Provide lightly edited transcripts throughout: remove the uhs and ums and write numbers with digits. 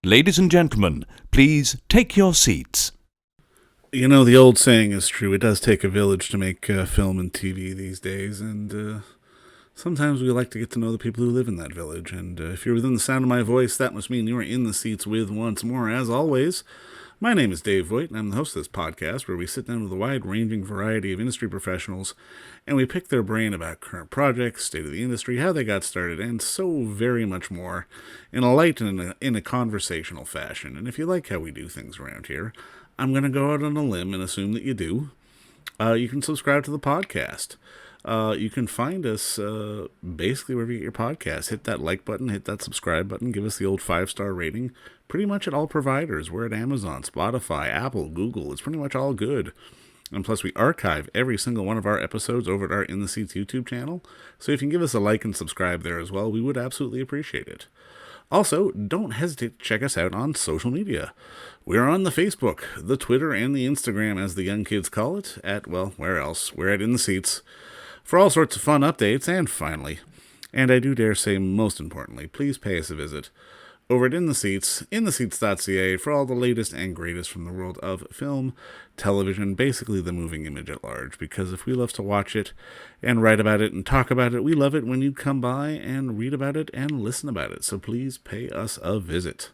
Ladies and gentlemen, please take your seats. You know, the old saying is true. It does take a village to make film and TV these days, and sometimes we like to get to know the people who live in that village. And if you're within the sound of my voice, that must mean you are in the seats with once more. As always, my name is Dave Voigt, and I'm the host of this podcast where we sit down with a wide-ranging variety of industry professionals, and we pick their brain about current projects, state of the industry, how they got started, and so very much more in a light and in a conversational fashion. And if you like how we do things around here, I'm going to go out on a limb and assume that you do. You can subscribe to the podcast. You can find us basically wherever you get your podcasts. Hit that like button, hit that subscribe button, give us the old 5-star rating. Pretty much at all providers. We're at Amazon, Spotify, Apple, Google. It's pretty much all good. And plus, we archive every single one of our episodes over at our In the Seats YouTube channel. So if you can give us a like and subscribe there as well, we would absolutely appreciate it. Also, don't hesitate to check us out on social media. We're on the Facebook, the Twitter, and the Instagram, as the young kids call it, at, well, where else? We're at In the Seats, for all sorts of fun updates, and finally, and I do dare say most importantly, please pay us a visit over at In the Seats, intheseats.ca, for all the latest and greatest from the world of film, television, basically the moving image at large, because if we love to watch it and write about it and talk about it, we love it when you come by and read about it and listen about it, so please pay us a visit.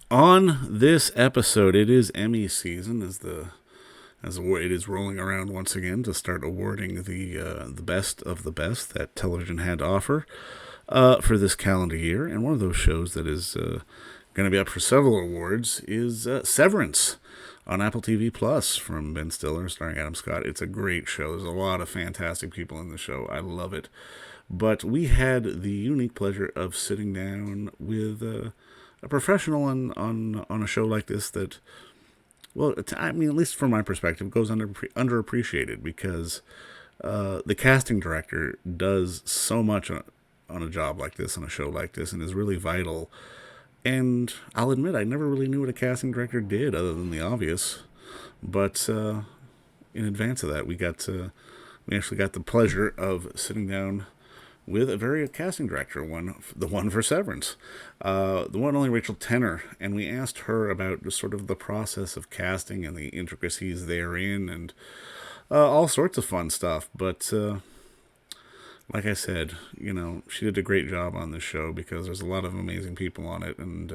On this episode, it is Emmy season, as it is rolling around once again to start awarding the best of the best that television had to offer for this calendar year. And one of those shows that is going to be up for several awards is Severance on Apple TV Plus from Ben Stiller, starring Adam Scott. It's a great show. There's a lot of fantastic people in the show. I love it. But we had the unique pleasure of sitting down with a professional on a show like this that, well, I mean, at least from my perspective, goes underappreciated because the casting director does so much on a job like this, on a show like this, and is really vital. And I'll admit, I never really knew what a casting director did other than the obvious. But in advance of that, we actually got the pleasure of sitting down with a casting director, the one for Severance, the one and only Rachel Tenner, and we asked her about just sort of the process of casting and the intricacies therein, and all sorts of fun stuff. But like I said, you know, she did a great job on this show because there's a lot of amazing people on it, and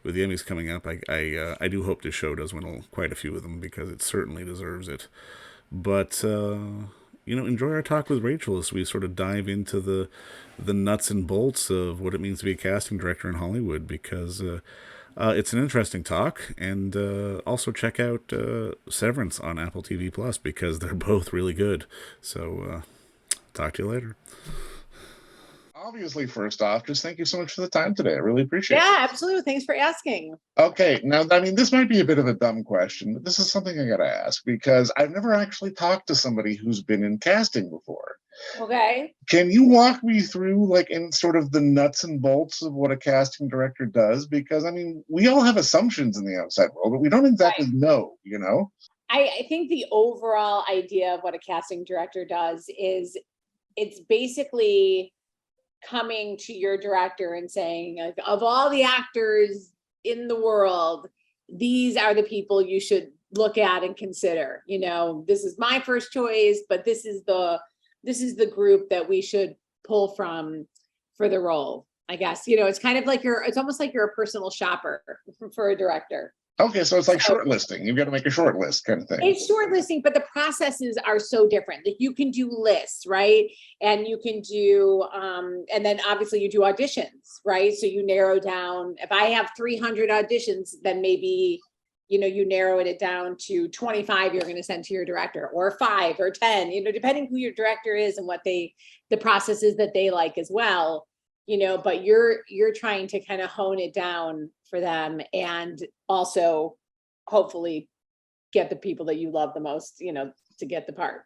with the Emmys coming up, I do hope this show does win quite a few of them because it certainly deserves it. But enjoy our talk with Rachel as we sort of dive into the nuts and bolts of what it means to be a casting director in Hollywood, because it's an interesting talk. And also check out Severance on Apple TV Plus because they're both really good. So talk to you later. Obviously, first off, just thank you so much for the time today. I really appreciate it. Yeah, absolutely. Thanks for asking. Okay, now, I mean, this might be a bit of a dumb question, but this is something I got to ask because I've never actually talked to somebody who's been in casting before. Okay. Can you walk me through, like, in sort of the nuts and bolts of what a casting director does? Because, I mean, we all have assumptions in the outside world, but we don't exactly know, you know? I think the overall idea of what a casting director does is it's basically coming to your director and saying, like, of all the actors in the world, these are the people you should look at and consider. You know, this is my first choice, but this is the group that we should pull from for the role. I guess, you know, it's kind of like it's almost like you're a personal shopper for a director. Okay, so it's like shortlisting. You've got to make a short list kind of thing. It's shortlisting, but the processes are so different. Like, you can do lists, right? And you can do, and then obviously you do auditions, right? So you narrow down, if I have 300 auditions, then maybe, you know, you narrow it down to 25 you're going to send to your director, or 5 or 10, you know, depending who your director is and what the processes that they like as well, you know, but you're trying to kind of hone it down for them and also hopefully get the people that you love the most, you know, to get the part.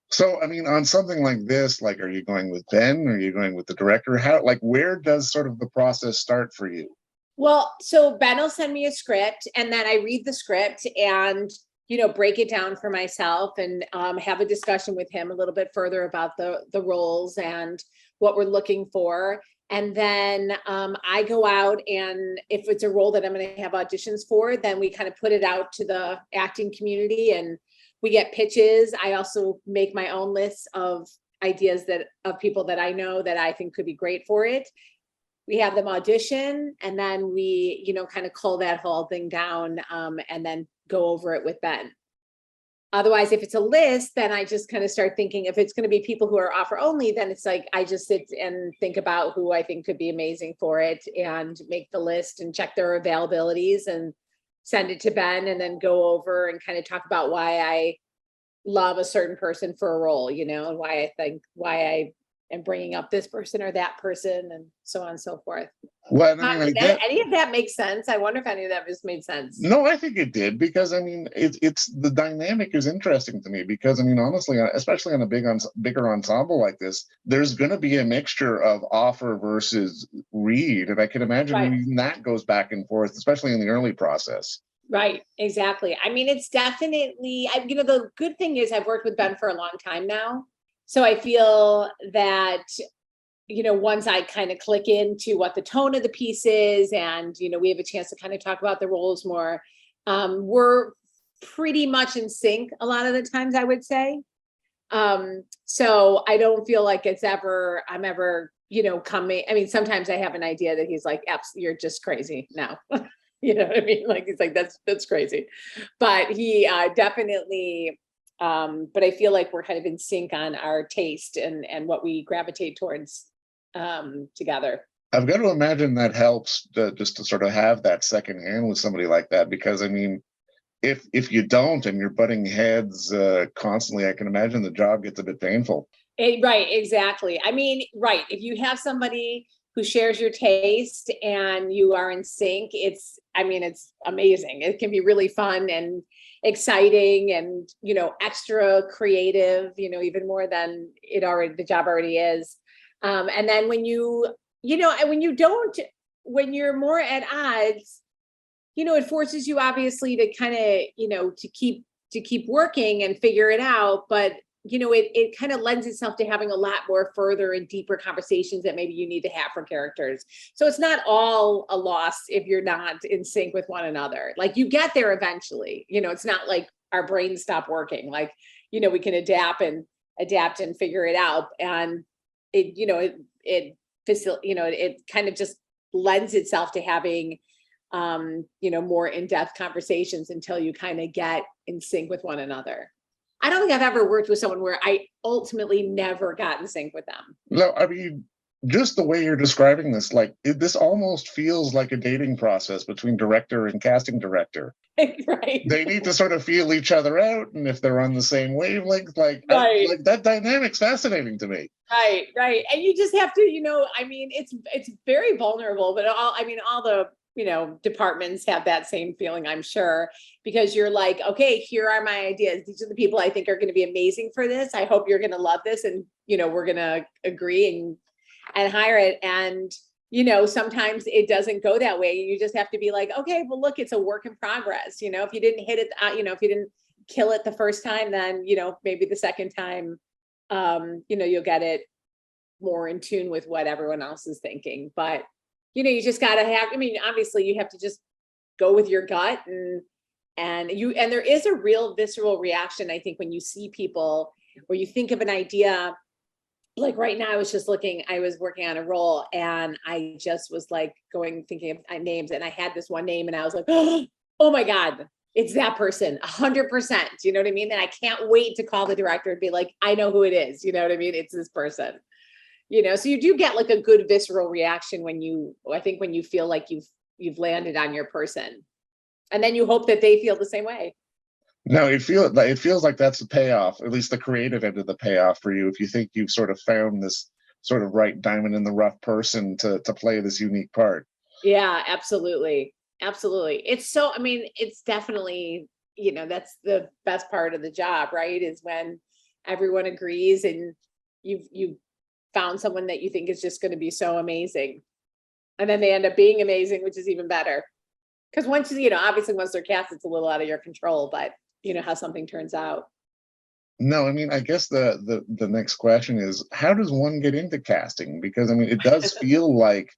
So, I mean, on something like this, like, are you going with Ben? Are you going with the director? Where does sort of the process start for you? Well, so Ben will send me a script and then I read the script and, you know, break it down for myself and have a discussion with him a little bit further about the roles and what we're looking for. And then I go out, and if it's a role that I'm going to have auditions for, then we kind of put it out to the acting community and we get pitches. I also make my own lists of ideas of people that I know that I think could be great for it. We have them audition, and then we, kind of cull that whole thing down, and then go over it with Ben. Otherwise, if it's a list, then I just kind of start thinking, if it's going to be people who are offer only, then it's like I just sit and think about who I think could be amazing for it and make the list and check their availabilities and send it to Ben, and then go over and kind of talk about why I love a certain person for a role, and why I am bringing up this person or that person, and so on and so forth. Well, I mean, Any of that makes sense? I wonder if any of that just made sense. no, I think it did, because I mean, it's the dynamic is interesting to me, because I mean, honestly, especially on a bigger ensemble like this, there's going to be a mixture of offer versus read, and I can imagine Right. even that goes back and forth, especially in the early process. Right, exactly. I mean, it's definitely, the good thing is I've worked with Ben for a long time now. So I feel that, once I kind of click into what the tone of the piece is, and, we have a chance to kind of talk about the roles more, we're pretty much in sync a lot of the times, I would say. So I don't feel like I'm ever, coming. I mean, sometimes I have an idea that he's like, you're just crazy now. You know what I mean? Like, he's like, that's crazy. But he definitely, but I feel like we're kind of in sync on our taste and what we gravitate towards together. I've got to imagine that helps just to sort of have that second hand with somebody like that, because I mean, if you don't and you're butting heads constantly, I can imagine the job gets a bit painful. Right, exactly. I mean, right. If you have somebody who shares your taste and you are in sync, it's amazing. It can be really fun and exciting and, extra creative, even more than the job already is. And then when when you're more at odds, it forces you obviously to kind of, to keep working and figure it out. But it kind of lends itself to having a lot more further and deeper conversations that maybe you need to have for characters. So it's not all a loss if you're not in sync with one another. Like, you get there eventually. It's not like our brains stop working. Like, we can adapt and figure it out. And it kind of just lends itself to having more in-depth conversations until you kind of get in sync with one another. I don't think I've ever worked with someone where I ultimately never got in sync with them. No, I mean, just the way you're describing this, like this almost feels like a dating process between director and casting director. Right. They need to sort of feel each other out, and if they're on the same wavelength, like that dynamic's fascinating to me. Right. And you just have to, it's very vulnerable, but all the departments have that same feeling, I'm sure, because you're like, okay, here are my ideas. These are the people I think are going to be amazing for this. I hope you're going to love this. And, we're going to agree and hire it. And, sometimes it doesn't go that way. You just have to be like, okay, well, look, it's a work in progress. If you didn't hit it, if you didn't kill it the first time, then, maybe the second time, you'll get it more in tune with what everyone else is thinking. But you just got to have, obviously you have to just go with your gut and there is a real visceral reaction, I think, when you see people where you think of an idea. Like right now, I was working on a role and I just was like thinking of names, and I had this one name and I was like, oh my God, it's that person, 100%. You know what I mean? And I can't wait to call the director and be like, I know who it is. You know what I mean? It's this person. So you do get like a good visceral reaction when you feel like you've landed on your person, and then you hope that they feel the same way. No, it feels like that's the payoff, at least the creative end of the payoff for you, if you think you've sort of found this sort of right diamond in the rough person to play this unique part. Yeah, absolutely. It's it's definitely, that's the best part of the job, right? Is when everyone agrees and you've found someone that you think is just going to be so amazing, and then they end up being amazing, which is even better. Because obviously once they're cast, it's a little out of your control, but how something turns out. No, I mean, I guess the next question is, how does one get into casting? Because I mean, it does feel like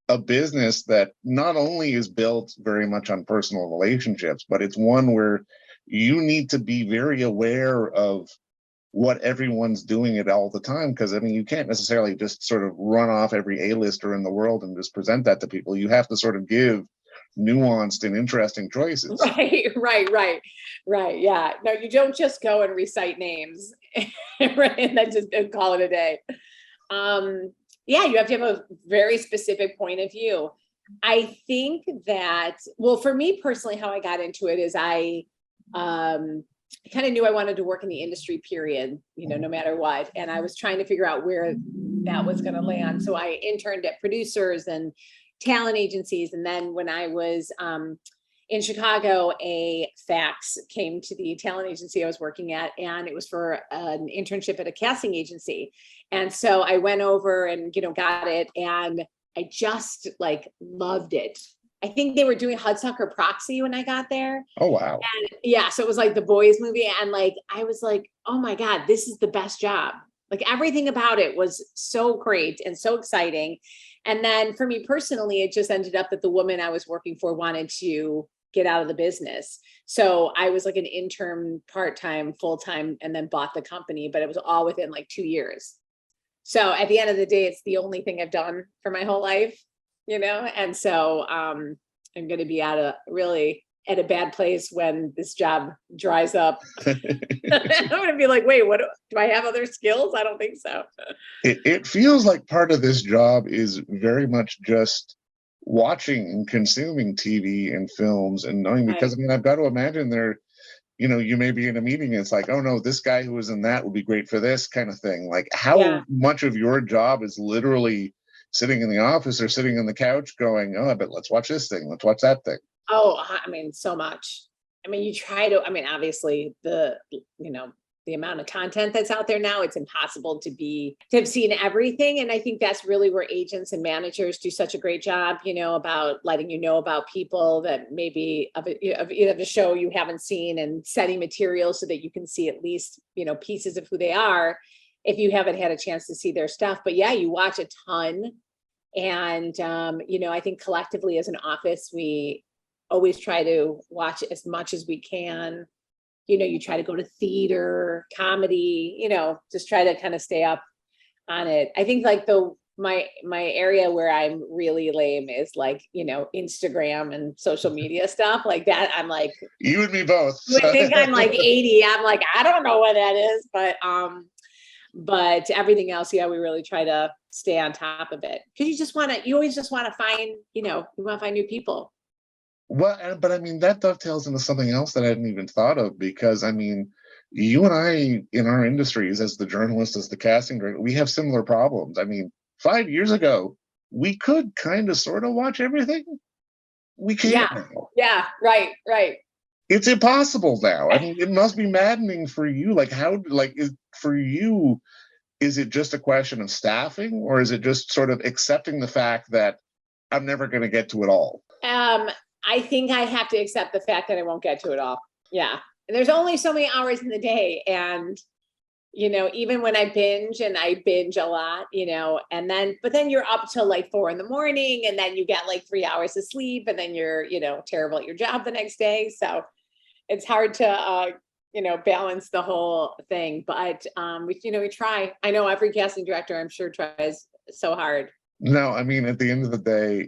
a business that not only is built very much on personal relationships, but it's one where you need to be very aware of what everyone's doing it all the time. Because I mean, you can't necessarily just sort of run off every A-lister in the world and just present that to people. You have to sort of give nuanced and interesting choices. Right. Yeah. No, you don't just go and recite names, right? And then just call it a day. Yeah, you have to have a very specific point of view. I think that, well, for me personally, how I got into it is I kind of knew I wanted to work in the industry, period, no matter what. And I was trying to figure out where that was going to land. So I interned at producers and talent agencies. And then when I was in Chicago, a fax came to the talent agency I was working at, and it was for an internship at a casting agency. And so I went over and, got it. And I just loved it. I think they were doing Hudsucker Proxy when I got there. Oh, wow. And yeah, so it was like the boys movie. And I was like, oh my God, this is the best job. Everything about it was so great and so exciting. And then for me personally, it just ended up that the woman I was working for wanted to get out of the business. So I was like an intern, part-time, full-time, and then bought the company, but it was all within 2 years. So at the end of the day, it's the only thing I've done for my whole life, and so I'm going to be at a bad place when this job dries up. I'm going to be like, wait, what do I have other skills? I don't think so. It feels like part of this job is very much just watching and consuming TV and films and knowing, because I mean, I've got to imagine you may be in a meeting and it's like, oh no, this guy who was in that would be great for this kind of thing. How much of your job is literally sitting in the office or sitting on the couch going, oh, but let's watch this thing, let's watch that thing. Oh, I mean, so much. I mean, you try to, obviously the amount of content that's out there now, it's impossible to have seen everything. And I think that's really where agents and managers do such a great job, about letting about people that maybe of a show you haven't seen, and setting material so that you can see at least, pieces of who they are if you haven't had a chance to see their stuff. But yeah, you watch a ton. And, I think collectively as an office, we always try to watch as much as we can. You try to go to theater, comedy, just try to kind of stay up on it. I think my area where I'm really lame is Instagram and social media stuff like that. I'm like, you and me both. You would think I'm 80. I'm like, I don't know what that is, but everything else, yeah, we really try to stay on top of it, because you always just want to find, you want to find new people. Well, but I mean, that dovetails into something else that I hadn't even thought of, because I mean, you and I in our industries, as the journalist, as the casting director, we have similar problems. I mean, 5 years ago, we could kind of sort of watch everything. We can't now. Yeah, right. It's impossible now. I mean, it must be maddening for you. Is it just a question of staffing, or is it just sort of accepting the fact that I'm never going to get to it all? I think I have to accept the fact that I won't get to it all. Yeah. And there's only so many hours in the day. And, even when I binge, and I binge a lot, but then you're up till 4 a.m, and then you get 3 hours of sleep, and then you're, terrible at your job the next day. So it's hard to, balance the whole thing. But, we try. I know every casting director, I'm sure, tries so hard. No, I mean, at the end of the day,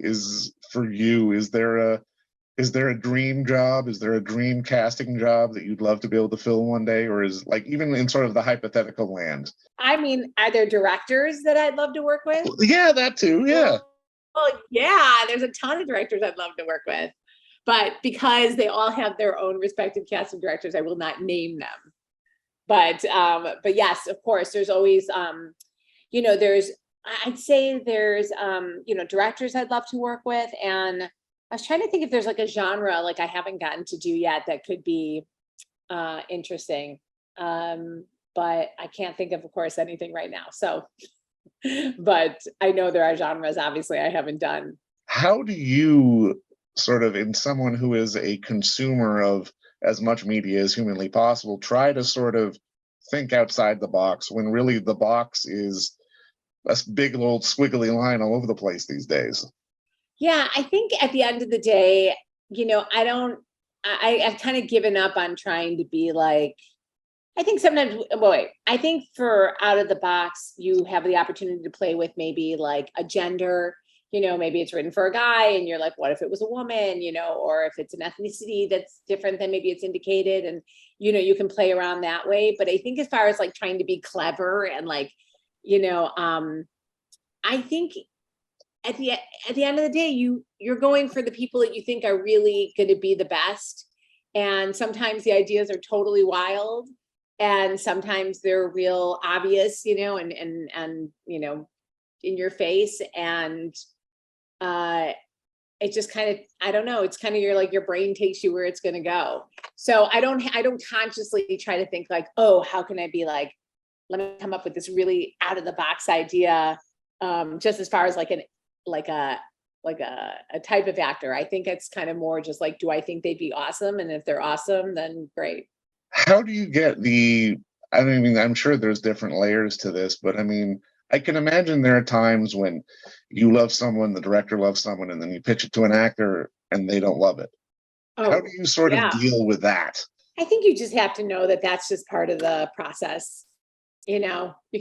is there a dream job? Is there a dream casting job that you'd love to be able to fill one day? Or is even in sort of the hypothetical land? I mean, are there directors that I'd love to work with? Yeah, that too. Yeah. Well, yeah, there's a ton of directors I'd love to work with, but because they all have their own respective casting directors, I will not name them. But yes, of course, there's always, I'd say there's, directors I'd love to work with. And I was trying to think if there's a genre I haven't gotten to do yet that could be interesting. But I can't think of course, anything right now. So, but I know there are genres, obviously, I haven't done. How do you sort of, in someone who is a consumer of as much media as humanly possible, try to sort of think outside the box when really the box is a big old squiggly line all over the place these days. Yeah, I think at the end of the day, I don't, I've kind of given up on trying to be like, I think sometimes, wait, I think for out of the box, you have the opportunity to play with maybe like a gender, maybe it's written for a guy and you're like, what if it was a woman, or if it's an ethnicity that's different than maybe it's indicated. And, you can play around that way. But I think as far as like trying to be clever and like, I think at the end of the day, you're going for the people that you think are really going to be the best. And sometimes the ideas are totally wild. And sometimes they're real obvious, and in your face. And it just kind of, I don't know, it's kind of your brain takes you where it's going to go. So I don't consciously try to think like, oh, how can I be like, let me come up with this really out of the box idea. Just as far as like a type of actor. I think it's kind of more just like, do I think they'd be awesome? And if they're awesome, then great. How do you get I mean, I'm sure there's different layers to this, but I mean, I can imagine there are times when you love someone, the director loves someone, and then you pitch it to an actor and they don't love it. How do you sort of deal with that? I think you just have to know that that's just part of the process. You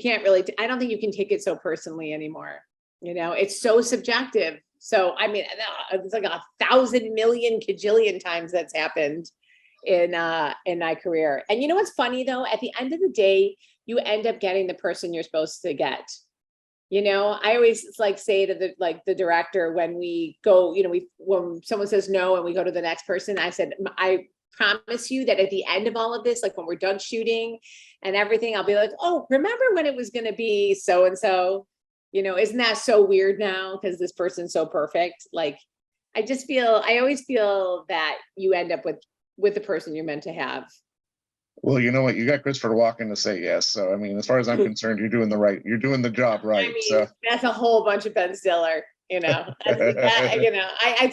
can't really, I don't think you can take it so personally anymore. It's so subjective. So, I mean, it's like 1,000 million kajillion times that's happened in my career. And what's funny though, at the end of the day, you end up getting the person you're supposed to get. I always like say to the director when we go, when someone says no and we go to the next person, I said, I promise you that at the end of all of this, like when we're done shooting and everything, I'll be like, oh, remember when it was going to be so and so, isn't that so weird now because this person's so perfect? Like, I always feel that you end up with the person you're meant to have. Well, you know what? You got Christopher Walken to say yes. So, I mean, as far as I'm concerned, you're doing the job right. I mean, so that's a whole bunch of Ben Stiller, it's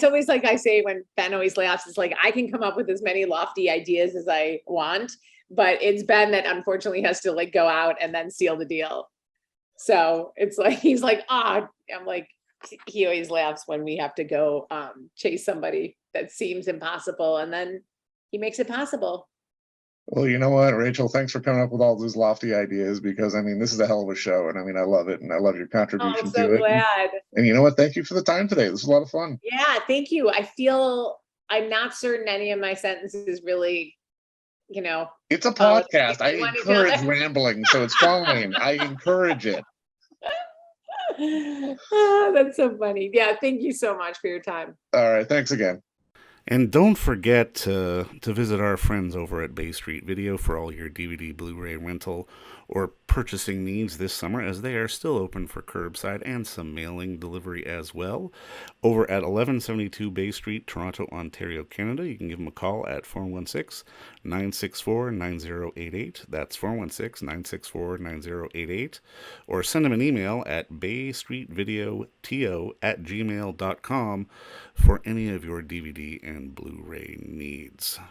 always like I say when Ben always laughs, it's like, I can come up with as many lofty ideas as I want, but it's Ben that unfortunately has to like go out and then seal the deal. So it's like, he's like, I'm like, he always laughs when we have to go chase somebody that seems impossible and then he makes it possible. Well, you know what, Rachel, thanks for coming up with all those lofty ideas because I mean, this is a hell of a show and I mean, I love it and I love your contribution I'm so to it. glad. And you know what? Thank you for the time today. This was a lot of fun. Yeah, thank you. I feel I'm not certain any of my sentences really, It's a podcast. I encourage rambling, so it's fine. I encourage it. Oh, that's so funny. Yeah, thank you so much for your time. All right, thanks again. And don't forget to visit our friends over at Bay Street Video for all your DVD, Blu-ray rental, or purchasing needs this summer, as they are still open for curbside and some mailing delivery as well. Over at 1172 Bay Street, Toronto, Ontario, Canada, you can give them a call at 416-964-9088. That's 416-964-9088. Or send them an email at baystreetvideoto@gmail.com for any of your DVD and Blu-ray needs.